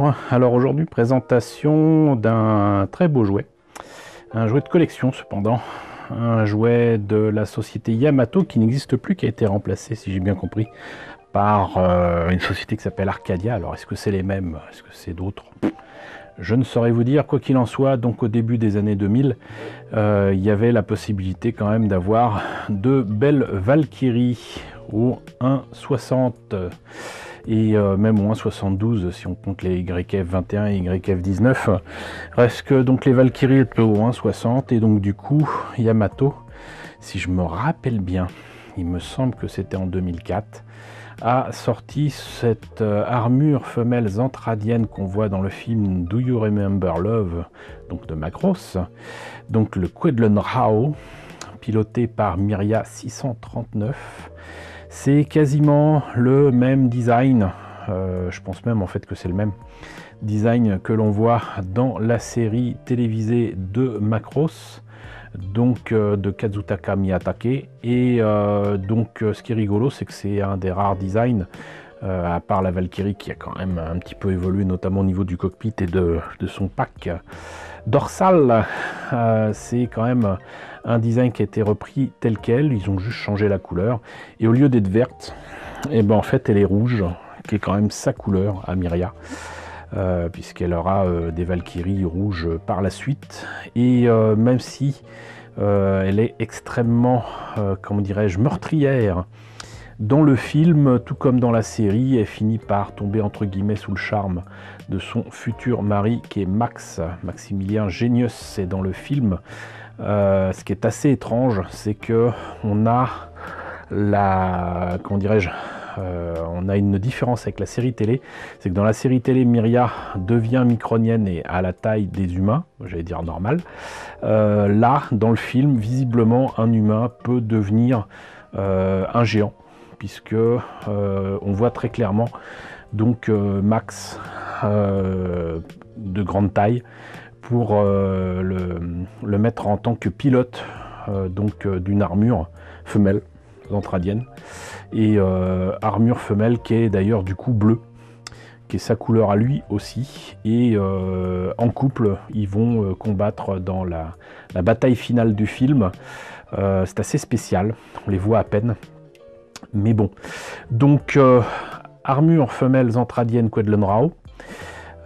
bonjour. Alors aujourd'hui, présentation d'un très beau jouet. Un jouet de collection cependant. Un jouet de la société Yamato qui n'existe plus, qui a été remplacé, si j'ai bien compris, par une société qui s'appelle Arcadia. Alors est-ce que c'est les mêmes? Est-ce que c'est d'autres? Je ne saurais vous dire. Quoi qu'il en soit, donc au début des années 2000, il y avait la possibilité quand même d'avoir de belles Valkyries au 1,60 et même au 1,72 si on compte les YF21 et YF19. Reste que donc les Valkyries étaient au 1,60 et donc du coup Yamato, si je me rappelle bien, il me semble que c'était en 2004, a sorti cette armure femelle zentradienne qu'on voit dans le film Do You Remember Love, donc de Macross, donc le Quedlun Rao, piloté par Miria 639. C'est quasiment le même design, je pense même en fait que c'est le même design que l'on voit dans la série télévisée de Macross, donc de Kazutaka Miyatake. Et donc ce qui est rigolo, c'est que c'est un des rares designs, à part la Valkyrie qui a quand même un petit peu évolué, notamment au niveau du cockpit et de son pack dorsal. C'est quand même un design qui a été repris tel quel, ils ont juste changé la couleur, et au lieu d'être verte, et ben en fait elle est rouge, qui est quand même sa couleur à Miria, puisqu'elle aura des Valkyries rouges par la suite. Et même si elle est extrêmement, comment dirais-je, meurtrière dans le film, tout comme dans la série, elle finit par tomber entre guillemets sous le charme de son futur mari qui est Maximilien Génius. C'est dans le film. Ce qui est assez étrange, c'est que on a la, comment dirais-je, on a une différence avec la série télé. C'est que dans la série télé, Miria devient micronienne et à la taille des humains, j'allais dire normal. Là, dans le film, visiblement, un humain peut devenir un géant, puisque on voit très clairement donc Max de grande taille pour le mettre en tant que pilote donc d'une armure femelle zentradienne, et armure femelle qui est d'ailleurs du coup bleue, qui est sa couleur à lui aussi. Et en couple ils vont combattre dans la bataille finale du film. C'est assez spécial, on les voit à peine, mais bon. Donc armure femelle zentradienne Quedlun Rao.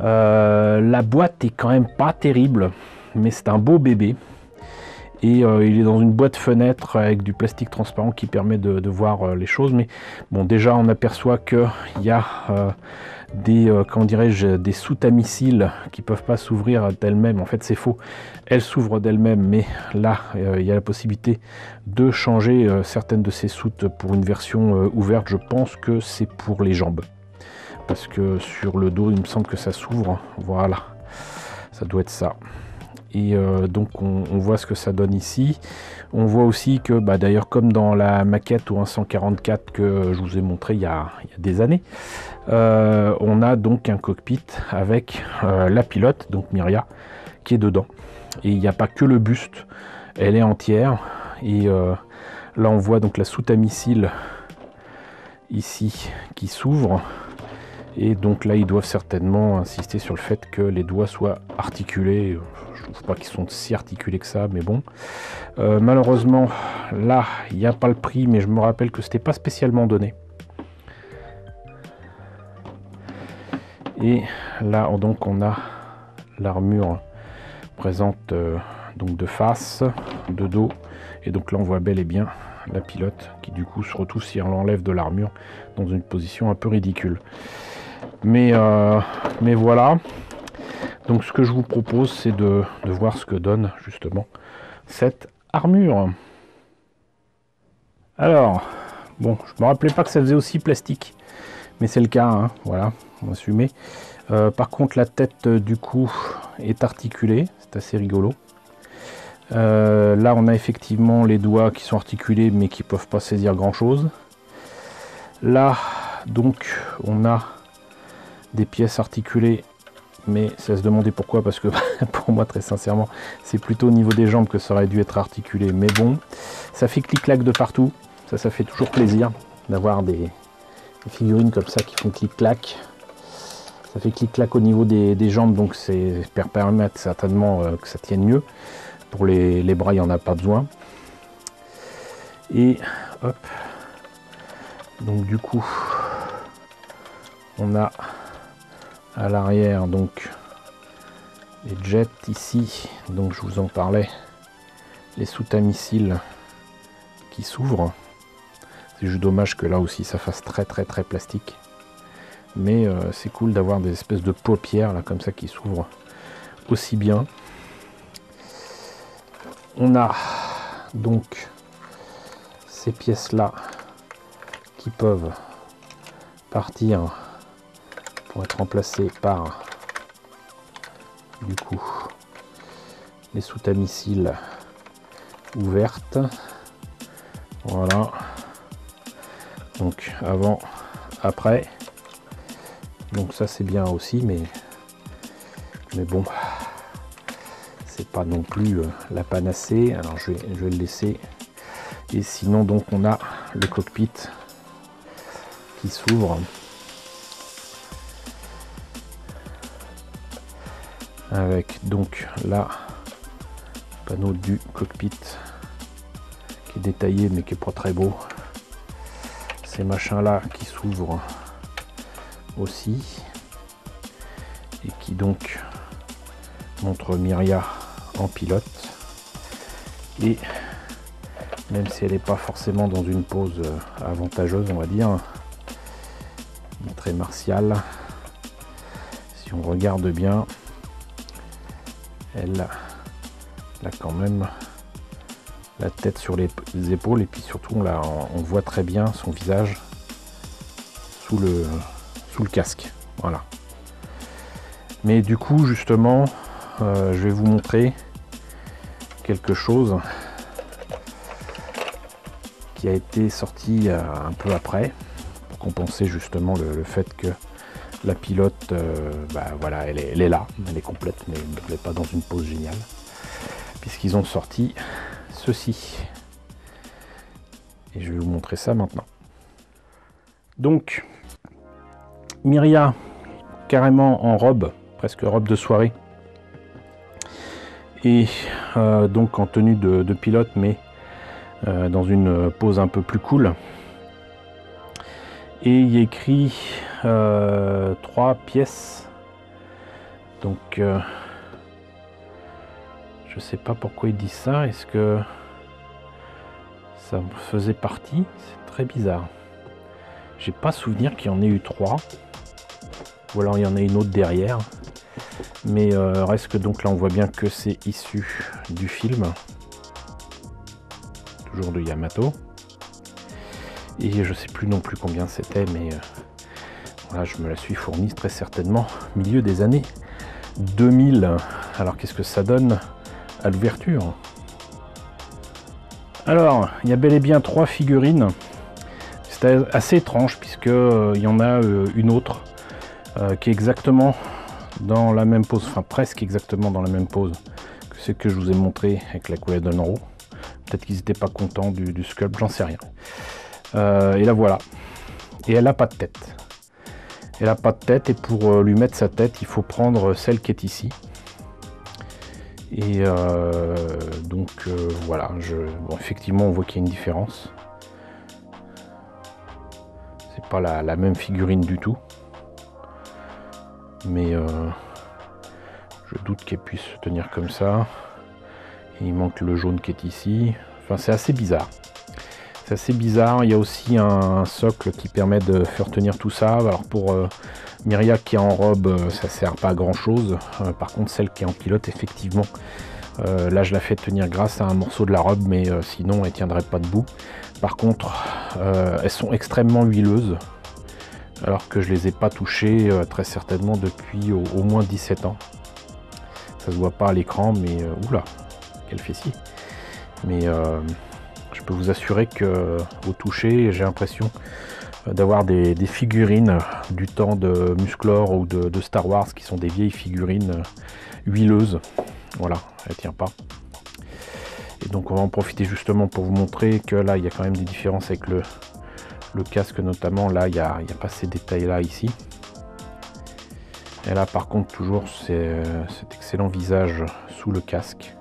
La boîte est quand même pas terrible, mais c'est un beau bébé. Et il est dans une boîte fenêtre avec du plastique transparent qui permet de voir les choses. Mais bon, déjà on aperçoit qu'il y a des, comment dirais-je, des soutes à missiles qui peuvent pas s'ouvrir d'elles-mêmes. En fait c'est faux, elles s'ouvrent d'elles-mêmes, mais là il y a la possibilité de changer certaines de ces soutes pour une version ouverte. Je pense que c'est pour les jambes, parce que sur le dos il me semble que ça s'ouvre. Voilà, ça doit être ça. Et donc on voit ce que ça donne ici. On voit aussi que d'ailleurs, comme dans la maquette au 144 que je vous ai montré il y a des années, on a donc un cockpit avec la pilote, donc Miria, qui est dedans. Et il n'y a pas que le buste, elle est entière. Et là on voit donc la soute à missile ici qui s'ouvre. Et donc là ils doivent certainement insister sur le fait que les doigts soient articulés. Je trouve pas qu'ils sont si articulés que ça, mais bon. Malheureusement là il n'y a pas le prix, mais je me rappelle que c'était pas spécialement donné. Et là donc on a l'armure présente donc de face, de dos, et donc là on voit bel et bien la pilote qui du coup se retrouve, si on l'enlève de l'armure, dans une position un peu ridicule. Mais voilà, donc ce que je vous propose, c'est de voir ce que donne justement cette armure. Alors bon, je me rappelais pas que ça faisait aussi plastique, mais c'est le cas, hein, voilà, on va assumer. Par contre la tête du coup est articulée, c'est assez rigolo. Là on a effectivement les doigts qui sont articulés mais qui peuvent pas saisir grand chose. Là donc on a des pièces articulées, mais ça se demandait pourquoi, parce que pour moi très sincèrement c'est plutôt au niveau des jambes que ça aurait dû être articulé, mais bon, ça fait clic-clac de partout, ça fait toujours plaisir d'avoir des figurines comme ça qui font clic-clac. Ça fait clic-clac au niveau des jambes, donc c'est permettre certainement que ça tienne mieux. Pour les bras, il n'y en a pas besoin. Et hop. Donc du coup, on a à l'arrière donc les jets ici. Donc je vous en parlais, les soutes à missiles qui s'ouvrent. C'est juste dommage que là aussi ça fasse très plastique. Mais c'est cool d'avoir des espèces de paupières là comme ça qui s'ouvrent aussi bien. On a donc ces pièces là qui peuvent partir pour être remplacées par du coup les soutes à missiles ouvertes. Voilà, donc avant, après. Donc ça c'est bien aussi, mais bon, c'est pas non plus la panacée. Alors je vais le laisser. Et sinon donc on a le cockpit qui s'ouvre avec donc là panneau du cockpit qui est détaillé mais qui est pas très beau. Ces machins là qui s'ouvrent aussi et qui donc montre Miria en pilote, et même si elle n'est pas forcément dans une pose avantageuse, on va dire, très martiale, si on regarde bien, elle a quand même la tête sur les épaules, et puis surtout là on voit très bien son visage sous le casque. Voilà. Mais du coup justement je vais vous montrer quelque chose qui a été sorti un peu après pour compenser justement le fait que la pilote voilà, elle est là, elle est complète, mais elle n'est pas dans une pose géniale, puisqu'ils ont sorti ceci, et je vais vous montrer ça maintenant. Donc Miria carrément en robe, presque robe de soirée, et donc en tenue de pilote, mais dans une pose un peu plus cool. Et il y a écrit 3 pièces, donc je sais pas pourquoi ils disent ça. Est-ce que ça faisait partie? C'est très bizarre. J'ai pas souvenir qu'il y en ait eu 3, ou alors il y en a une autre derrière, mais reste que donc là on voit bien que c'est issu du film, toujours de Yamato, et je sais plus non plus combien c'était, mais voilà, je me la suis fournie très certainement milieu des années 2000. Alors qu'est-ce que ça donne à l'ouverture? Alors il y a bel et bien 3 figurines. C'est assez étrange, puisque il y en a une autre qui est exactement dans la même pose, enfin presque exactement dans la même pose que ce que je vous ai montré avec la coulée d'Onro. Peut-être qu'ils n'étaient pas contents du sculpt, j'en sais rien. Et la voilà. Et elle n'a pas de tête. Elle n'a pas de tête, et pour lui mettre sa tête, il faut prendre celle qui est ici. Et donc voilà, bon, effectivement on voit qu'il y a une différence. C'est pas la même figurine du tout. Mais je doute qu'elle puisse se tenir comme ça. Et il manque le jaune qui est ici. Enfin, c'est assez bizarre. C'est assez bizarre. Il y a aussi un socle qui permet de faire tenir tout ça. Alors pour Miria qui est en robe, ça sert pas à grand chose. Par contre, celle qui est en pilote, effectivement, là je la fais tenir grâce à un morceau de la robe, mais sinon elle tiendrait pas debout. Par contre, elles sont extrêmement huileuses, alors que je les ai pas touchées très certainement depuis au moins 17 ans. Ça se voit pas à l'écran, mais oula, quelle fessie. Mais je peux vous assurer que au toucher, j'ai l'impression d'avoir des figurines du temps de Musclor ou de Star Wars, qui sont des vieilles figurines huileuses. Voilà, elle tient pas. Et donc on va en profiter justement pour vous montrer que là il y a quand même des différences avec le casque, notamment là il n'y a pas ces détails là ici. Et là par contre toujours cet excellent visage sous le casque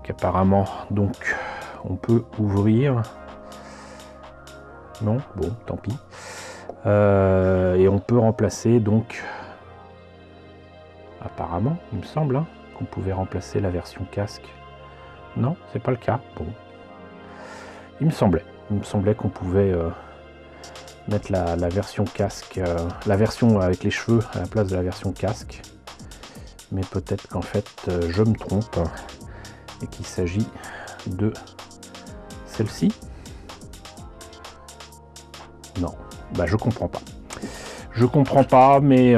qu'apparemment donc on peut ouvrir. Non, bon, tant pis. Et on peut remplacer donc, apparemment, il me semble, hein, qu'on pouvait remplacer la version casque. Non, c'est pas le cas. Bon, il me semblait qu'on pouvait mettre la version casque, la version avec les cheveux à la place de la version casque. Mais peut-être qu'en fait, je me trompe et qu'il s'agit de celle-ci. Non, bah je comprends pas. Je comprends pas, mais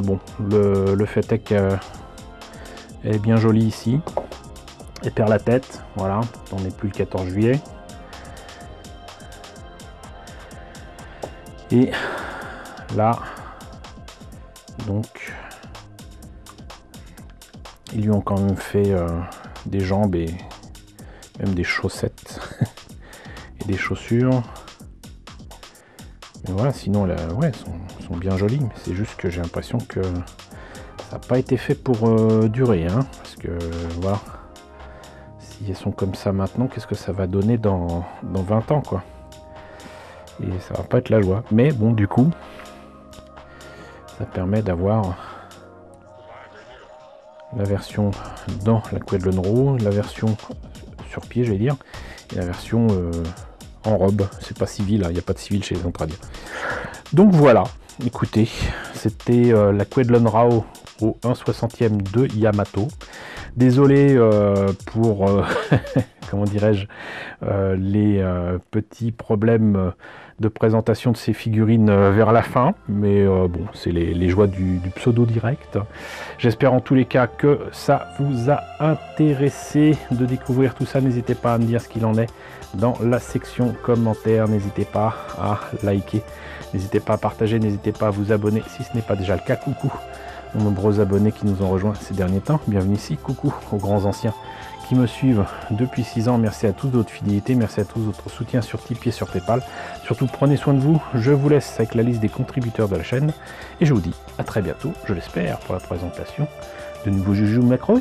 bon, le fait est qu'elle est bien jolie ici. Elle perd la tête, voilà, on n'est plus le 14 juillet. Et là, donc, ils lui ont quand même fait des jambes et même des chaussettes et des chaussures. Et voilà, sinon, là, ouais, sont bien jolies, mais c'est juste que j'ai l'impression que ça n'a pas été fait pour durer, hein, parce que voilà, si elles sont comme ça maintenant, qu'est-ce que ça va donner dans 20 ans, quoi. Et ça va pas être la joie. Mais bon, du coup, ça permet d'avoir la version dans la Quedlon Row, la version sur pied, j'allais dire, et la version en robe. C'est pas civil, il n'y a pas de civil chez les Entradia. Donc voilà, écoutez, c'était la Quedlon Row au 1/60e de Yamato. Désolé pour, comment dirais-je, les petits problèmes de présentation de ces figurines vers la fin, mais bon, c'est les joies du pseudo direct. J'espère en tous les cas que ça vous a intéressé de découvrir tout ça. N'hésitez pas à me dire ce qu'il en est dans la section commentaires. N'hésitez pas à liker, n'hésitez pas à partager, n'hésitez pas à vous abonner si ce n'est pas déjà le cas. Coucou aux nombreux abonnés qui nous ont rejoints ces derniers temps, bienvenue ici. Coucou aux grands anciens qui me suivent depuis 6 ans, merci à tous de votre fidélité, merci à tous de votre soutien sur Tipeee et sur Paypal. Surtout prenez soin de vous, je vous laisse avec la liste des contributeurs de la chaîne et je vous dis à très bientôt, je l'espère, pour la présentation de nouveaux Juju Macros.